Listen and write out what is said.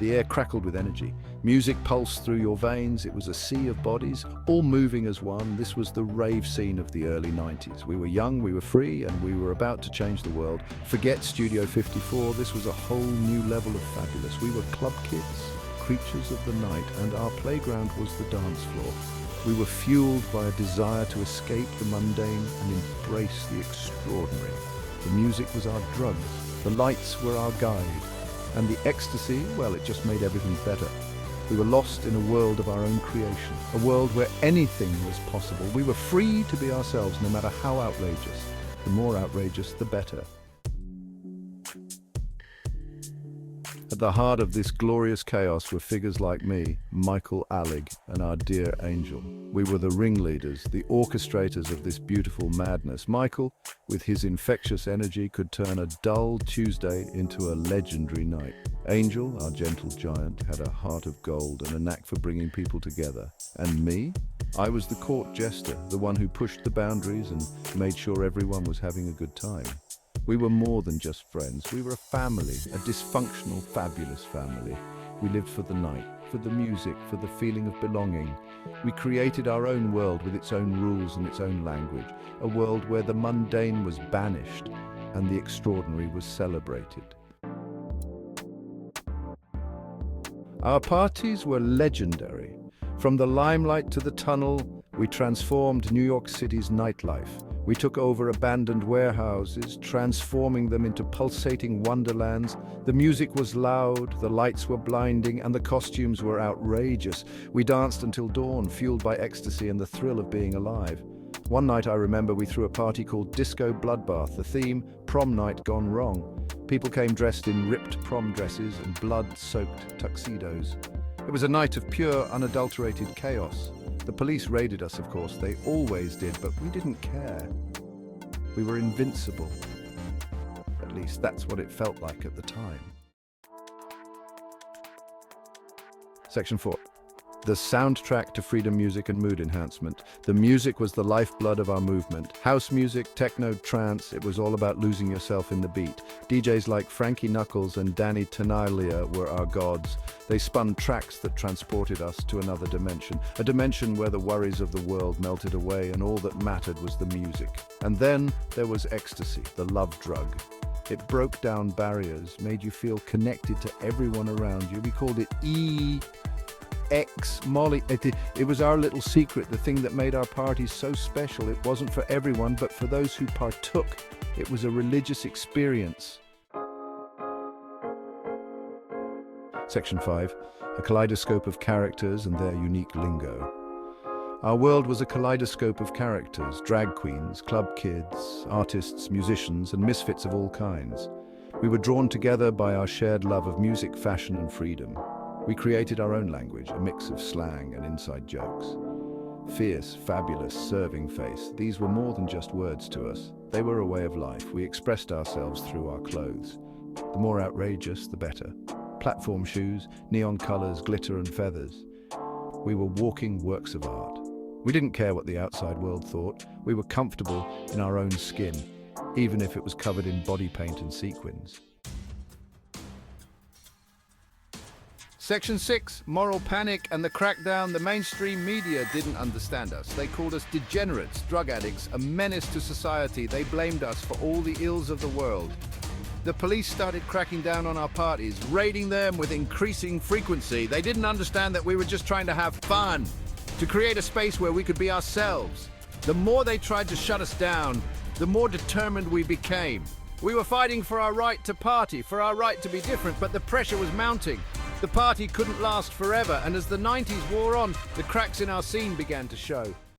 The air crackled with energy. Music pulsed through your veins. It was a sea of bodies, all moving as one. This was the rave scene of the early 90s. We were young, we were free, and we were about to change the world. Forget Studio 54, this was a whole new level of fabulous. We were club kids, creatures of the night, and our playground was the dance floor. We were fueled by a desire to escape the mundane and embrace the extraordinary. The music was our drug, the lights were our guide, and the ecstasy, well, it just made everything better. We were lost in a world of our own creation, a world where anything was possible. We were free to be ourselves, no matter how outrageous. The more outrageous, the better. At the heart of this glorious chaos were figures like me, Michael Allig, and our dear Angel. We were the ringleaders, the orchestrators of this beautiful madness. Michael, with his infectious energy, could turn a dull Tuesday into a legendary night. Angel, our gentle giant, had a heart of gold and a knack for bringing people together. And me? I was the court jester, the one who pushed the boundaries and made sure everyone was having a good time. We were more than just friends. We were a family, a dysfunctional, fabulous family. We lived for the night, for the music, for the feeling of belonging. We created our own world with its own rules and its own language, a world where the mundane was banished and the extraordinary was celebrated. Our parties were legendary. From the limelight to the tunnel, we transformed New York City's nightlife. We took over abandoned warehouses, transforming them into pulsating wonderlands. The music was loud, the lights were blinding, and the costumes were outrageous. We danced until dawn, fueled by ecstasy and the thrill of being alive. One night I remember we threw a party called Disco Bloodbath, the theme, prom night gone wrong. People came dressed in ripped prom dresses and blood-soaked tuxedos. It was a night of pure, unadulterated chaos. The police raided us, of course, they always did, but we didn't care. We were invincible. At least that's what it felt like at the time. Section 4. The soundtrack to freedom music and mood enhancement. The music was the lifeblood of our movement. House music, techno, trance, it was all about losing yourself in the beat. DJs like Frankie Knuckles and Danny Tenaglia were our gods. They spun tracks that transported us to another dimension, a dimension where the worries of the world melted away and all that mattered was the music. And then there was ecstasy, the love drug. It broke down barriers, made you feel connected to everyone around you. We called it Molly. It was our little secret, the thing that made our parties so special. It wasn't for everyone, but for those who partook, it was a religious experience. Section 5. A kaleidoscope of characters and their unique lingo. Our world was a kaleidoscope of characters, drag queens, club kids, artists, musicians, and misfits of all kinds. We were drawn together by our shared love of music, fashion, and freedom. We created our own language, a mix of slang and inside jokes. Fierce, fabulous, serving face, these were more than just words to us. They were a way of life. We expressed ourselves through our clothes. The more outrageous, the better. Platform shoes, neon colors, glitter and feathers. We were walking works of art. We didn't care what the outside world thought. We were comfortable in our own skin, even if it was covered in body paint and sequins. Section 6, moral panic and the crackdown. The mainstream media didn't understand us. They called us degenerates, drug addicts, a menace to society. They blamed us for all the ills of the world. The police started cracking down on our parties, raiding them with increasing frequency. They didn't understand that we were just trying to have fun, to create a space where we could be ourselves. The more they tried to shut us down, the more determined we became. We were fighting for our right to party, for our right to be different, but the pressure was mounting. The party couldn't last forever, and as the 90s wore on, the cracks in our scene began to show.